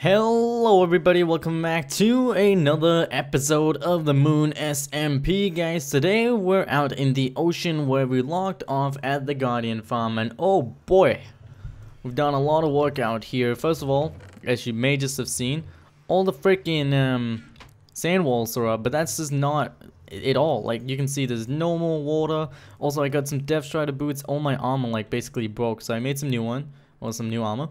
Hello everybody, welcome back to another episode of the Moon SMP, guys. Today we're out in the ocean where we locked off at the Guardian farm, and oh boy, we've done a lot of work out here. First of all, as you may just have seen, all the freaking sand walls are up, but that's just not it all. Like, you can see there's no more water. Also, I got some Death Strider boots. All my armor like basically broke, so I made some new armor.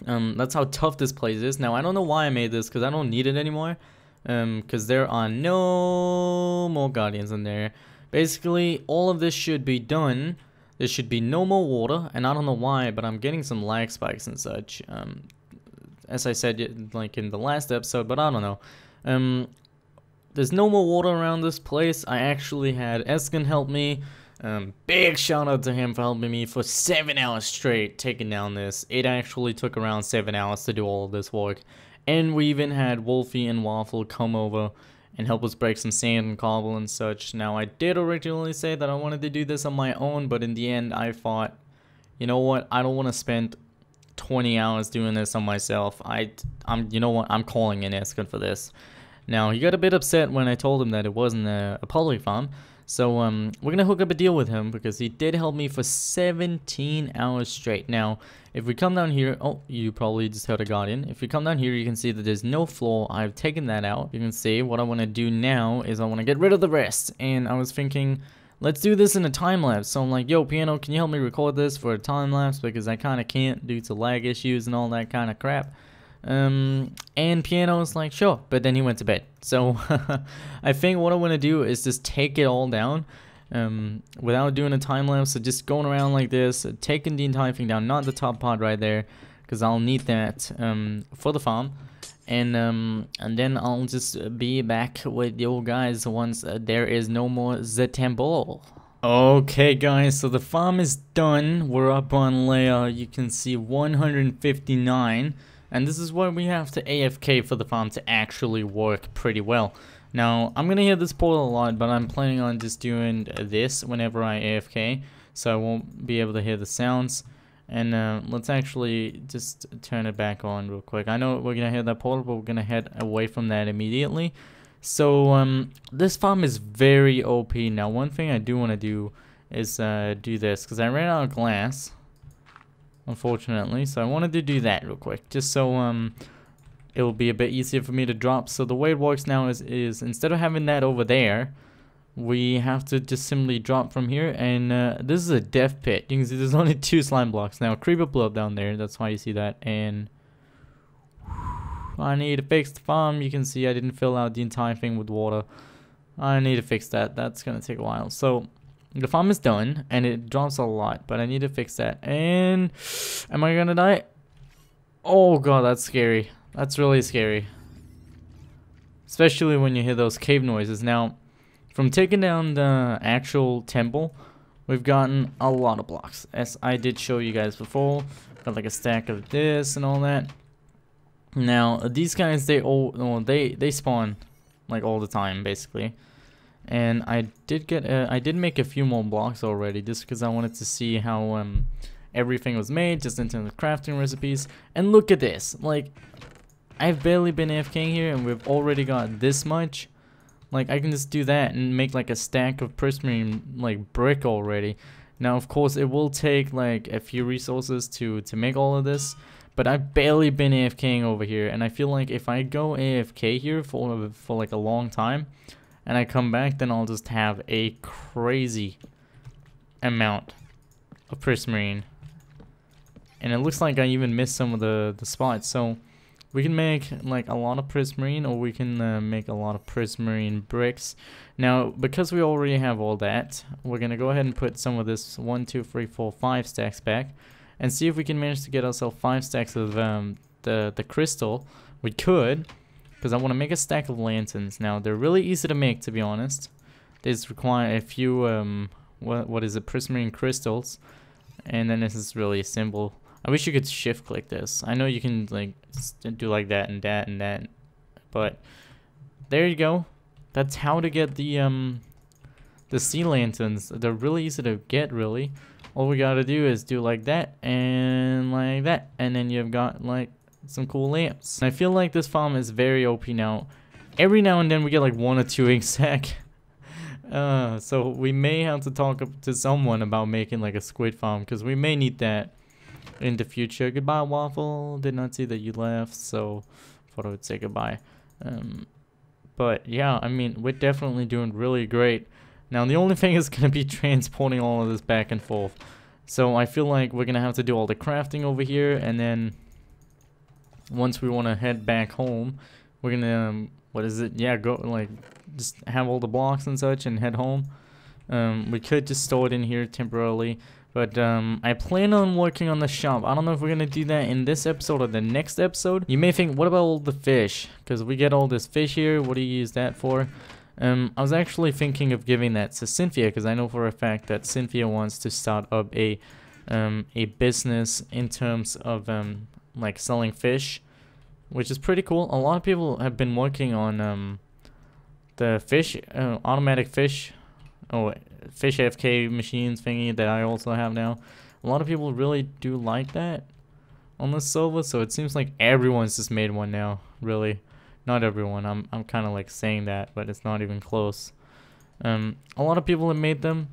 That's how tough this place is. Now, I don't know why I made this, because I don't need it anymore. Because there are no more guardians in there. Basically, all of this should be done. There should be no more water, and I don't know why, but I'm getting some lag spikes and such. As I said, like in the last episode, but I don't know. There's no more water around this place. I actually had Eskin help me. Big shout out to him for helping me for 7 hours straight taking down this. It actually took around 7 hours to do all of this work. And we even had Wolfie and Waffle come over and help us break some sand and cobble and such. Now, I did originally say that I wanted to do this on my own, but in the end I thought, you know what, I don't want to spend 20 hours doing this on myself. You know what, I'm calling in Eskin for this. Now, he got a bit upset when I told him that it wasn't a public farm. So, we're gonna hook up a deal with him because he did help me for 17 hours straight. Now, if we come down here, oh, you probably just heard a guardian. If you come down here, you can see that there's no floor. I've taken that out. You can see what I want to do now is I want to get rid of the rest. And I was thinking, let's do this in a time lapse. So I'm like, yo, Piano, can you help me record this for a time lapse? Because I kind of can't due to lag issues and all that kind of crap. And Piano's like, sure, but then he went to bed. So I think what I want to do is just take it all down without doing a time lapse. So just going around like this, taking the entire thing down, not the top part right there, because I'll need that for the farm. And then I'll just be back with you guys once there is no more the temple. Okay guys, so the farm is done. We're up on layer, you can see 159. And this is where we have to AFK for the farm to actually work pretty well. Now, I'm going to hear this portal a lot, but I'm planning on just doing this whenever I AFK. So I won't be able to hear the sounds. And let's actually just turn it back on real quick. I know we're going to hear that portal, but we're going to head away from that immediately. So this farm is very OP. Now, one thing I do want to do is do this, because I ran out of glass, unfortunately, so I wanted to do that real quick, just so it will be a bit easier for me to drop. So the way it works now is instead of having that over there, we have to just simply drop from here. And this is a death pit. You can see there's only 2 slime blocks. Now, creeper blew up down there, that's why you see that. And I need to fix the farm. You can see I didn't fill out the entire thing with water. I need to fix that. That's gonna take a while. So the farm is done, and it drops a lot, but I need to fix that. And am I gonna die? Oh god, that's scary. That's really scary. Especially when you hear those cave noises. Now, from taking down the actual temple, we've gotten a lot of blocks. As I did show you guys before. Got like a stack of this and all that. Now, these guys, they spawn like all the time, basically. And I did make a few more blocks already, just because I wanted to see how everything was made, just into the crafting recipes. And look at this, like, I've barely been AFKing here, and we've already got this much. Like, I can just do that and make like a stack of Prismarine like brick already. Now, of course, it will take like a few resources to make all of this, but I've barely been AFKing over here, and I feel like if I go AFK here for like a long time, and I come back, then I'll just have a crazy amount of Prismarine. And it looks like I even missed some of the spots. So we can make like a lot of Prismarine, or we can make a lot of Prismarine bricks. Now, because we already have all that, we're going to go ahead and put some of this 1, 2, 3, 4, 5 stacks back. And see if we can manage to get ourselves 5 stacks of the crystal. We could, because I want to make a stack of lanterns. Now, they're really easy to make, to be honest. They just require a few, what is it, Prismarine crystals. And then this is really simple. I wish you could shift click this. I know you can like do like that and that and that. But there you go. That's how to get the sea lanterns. They're really easy to get, really. All we gotta do is do like that, and then you've got like some cool lamps. And I feel like this farm is very OP now. Every now and then we get like 1 or 2 ink sac. So we may have to talk to someone about making like a squid farm, because we may need that in the future. Goodbye, Waffle. Did not see that you left, so thought I would say goodbye. But yeah, I mean, we're definitely doing really great. Now the only thing is gonna be transporting all of this back and forth. So I feel like we're gonna have to do all the crafting over here, and then once we want to head back home, we're gonna what is it? Yeah, go like just have all the blocks and such and head home. We could just store it in here temporarily, but I plan on working on the shop. I don't know if we're gonna do that in this episode or the next episode. You may think, what about all the fish? Because we get all this fish here. What do you use that for? I was actually thinking of giving that to Cynthia, because I know for a fact that Cynthia wants to start up a business in terms of like selling fish, which is pretty cool. A lot of people have been working on the fish automatic fish fish AFK machines thingy that I also have now. A lot of people really do like that on the server, so it seems like everyone's just made one now. Really, not everyone. I'm kind of like saying that, but it's not even close. A lot of people have made them,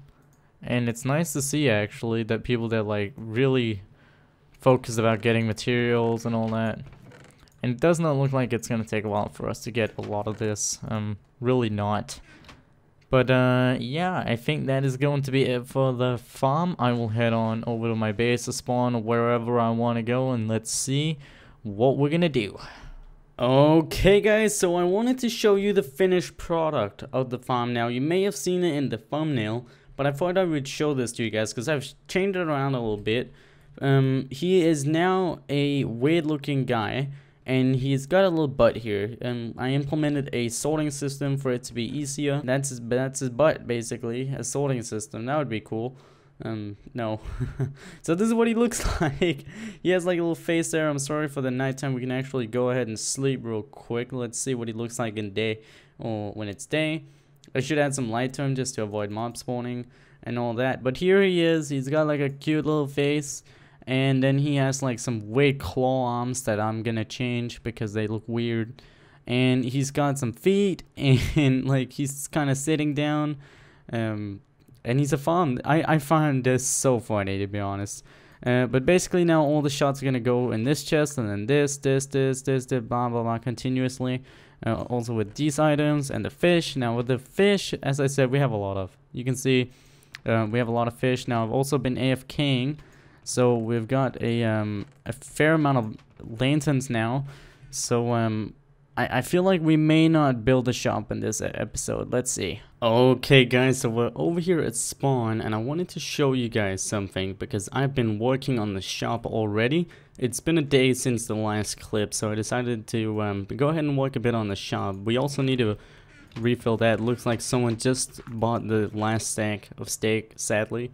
and it's nice to see actually that people that like really focus about getting materials and all that. And it does not look like it's gonna take a while for us to get a lot of this. Really not. But yeah, I think that is going to be it for the farm. I will head on over to my base to spawn or wherever I want to go, and let's see what we're gonna do. Okay guys, so I wanted to show you the finished product of the farm. Now you may have seen it in the thumbnail, but I thought I would show this to you guys because I've changed it around a little bit. He is now a weird looking guy, and he's got a little butt here. I implemented a sorting system for it to be easier. That's his butt, basically, a sorting system. That would be cool. No. So this is what he looks like. He has like a little face there. I'm sorry for the nighttime. We can actually go ahead and sleep real quick. Let's see what he looks like in day, or when it's day. I should add some light to him just to avoid mob spawning and all that. But here he is. He's got like a cute little face. And then he has like some weird claw arms that I'm gonna change because they look weird. And he's got some feet, and like he's kind of sitting down. And he's a farm. I find this so funny, to be honest. But basically now all the shots are gonna go in this chest, and then this, blah blah blah, continuously. Also with these items and the fish. Now with the fish, as I said, we have a lot of. You can see we have a lot of fish. Now I've also been AFKing. So we've got a fair amount of lanterns now. So I feel like we may not build a shop in this episode. Let's see. Okay guys, so we're over here at spawn, and I wanted to show you guys something because I've been working on the shop already. It's been a day since the last clip, so I decided to go ahead and work a bit on the shop. We also need to refill that. Looks like someone just bought the last stack of steak, sadly.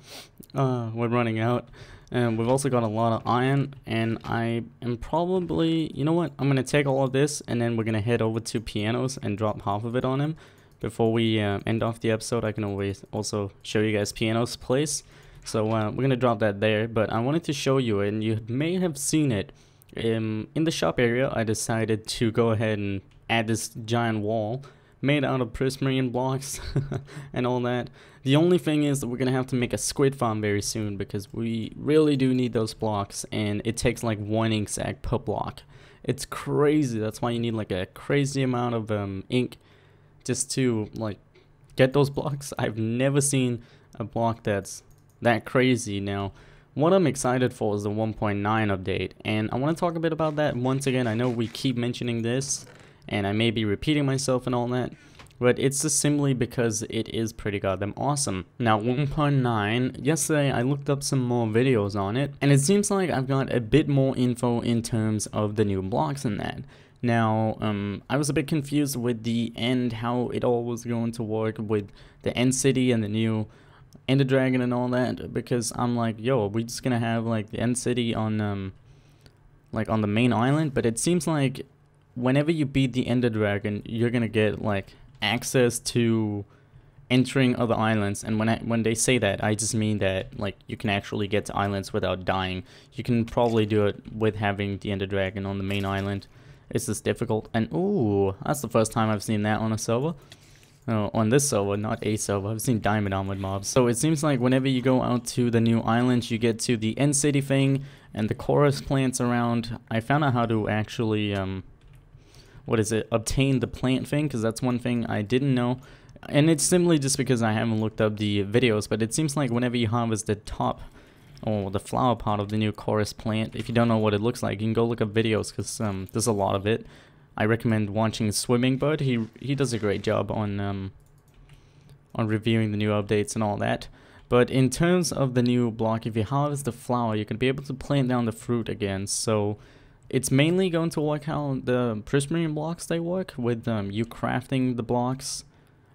We're running out. We've also got a lot of iron, and I am probably, you know what, I'm gonna take all of this, and then we're gonna head over to pianos and drop half of it on him. Before we end off the episode, I can always also show you guys piano's place. So we're gonna drop that there, but I wanted to show you, and you may have seen it in the shop area. I decided to go ahead and add this giant wall made out of Prismarine blocks and all that. The only thing is that we're gonna have to make a squid farm very soon because we really do need those blocks, and it takes like 1 ink sac per block. It's crazy. That's why you need like a crazy amount of ink just to like get those blocks. I've never seen a block that's that crazy. Now what I'm excited for is the 1.9 update, and I want to talk a bit about that once again. I know we keep mentioning this, and I may be repeating myself and all that, but it's just simply because it is pretty goddamn awesome. Now 1.9, yesterday I looked up some more videos on it, and it seems like I've got a bit more info in terms of the new blocks and that. Now I was a bit confused with the end, how it all was going to work with the end city and the new Ender Dragon and all that, because I'm like, yo, we're just gonna have like the end city on like on the main island, but it seems like whenever you beat the Ender Dragon, you're gonna get like access to entering other islands. And when they say that, I just mean that like you can actually get to islands without dying. You can probably do it with having the Ender Dragon on the main island. It's just difficult. And ooh, that's the first time I've seen that on a server. Oh, on this server, not a server. I've seen diamond armored mobs. So it seems like whenever you go out to the new island, you get to the end city thing and the chorus plants around. I found out how to actually obtain the plant thing, because that's one thing I didn't know. And it's simply just because I haven't looked up the videos, but it seems like whenever you harvest the top or the flower part of the new chorus plant, if you don't know what it looks like, you can go look up videos, because there's a lot of it. I recommend watching Swimming Bird. He does a great job on reviewing the new updates and all that. But in terms of the new block, if you harvest the flower, you can be able to plant down the fruit again. So it's mainly going to work how the Prismarine blocks they work, with you crafting the blocks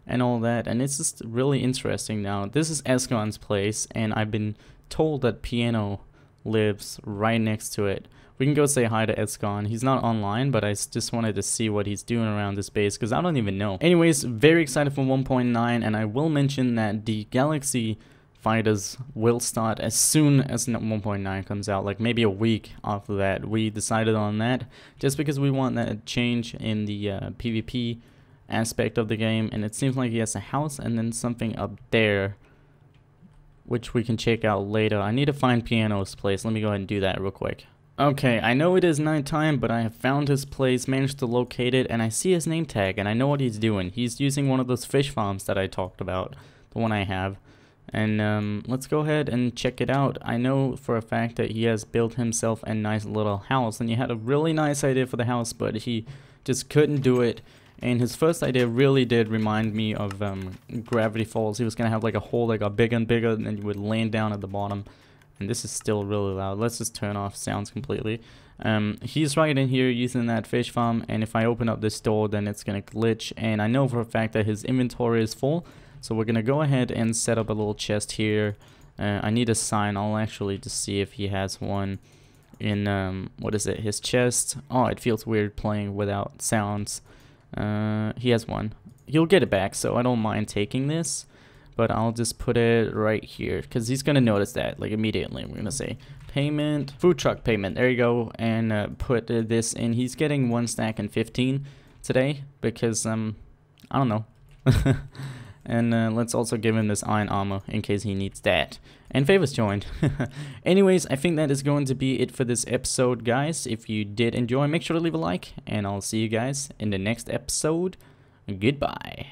and all that. And it's just really interesting now. This is Escon's place, and I've been told that Piano lives right next to it. We can go say hi to Escon. He's not online, but I just wanted to see what he's doing around this base, because I don't even know. Anyways, very excited for 1.9, and I will mention that the Galaxy Fighters will start as soon as 1.9 comes out, like maybe a week after that. We decided on that just because we want that change in the PvP aspect of the game, and it seems like he has a house and then something up there, which we can check out later. I need to find Piano's place. Let me go ahead and do that real quick. Okay, I know it is nighttime, but I have found his place, managed to locate it, and I see his name tag, and I know what he's doing. He's using one of those fish farms that I talked about, the one I have. And let's go ahead and check it out. I know for a fact that he has built himself a nice little house, and he had a really nice idea for the house, but he just couldn't do it. And his first idea really did remind me of Gravity Falls. He was going to have like a hole that got bigger and bigger, and then you would land down at the bottom. And this is still really loud. Let's just turn off sounds completely. He's right in here using that fish farm, and if I open up this door, then it's gonna glitch. And I know for a fact that his inventory is full, so we're gonna go ahead and set up a little chest here. I need a sign. I'll actually just see if he has one in his chest. Oh, it feels weird playing without sounds. He has one. He'll get it back, so I don't mind taking this. But I'll just put it right here, because he's going to notice that, like, immediately. We're going to say, payment, food truck payment, there you go, and put this in. He's getting 1 stack and 15 today, because, I don't know. And let's also give him this iron armor, in case he needs that. And Favors joined. Anyways, I think that is going to be it for this episode, guys. If you did enjoy, make sure to leave a like, and I'll see you guys in the next episode. Goodbye.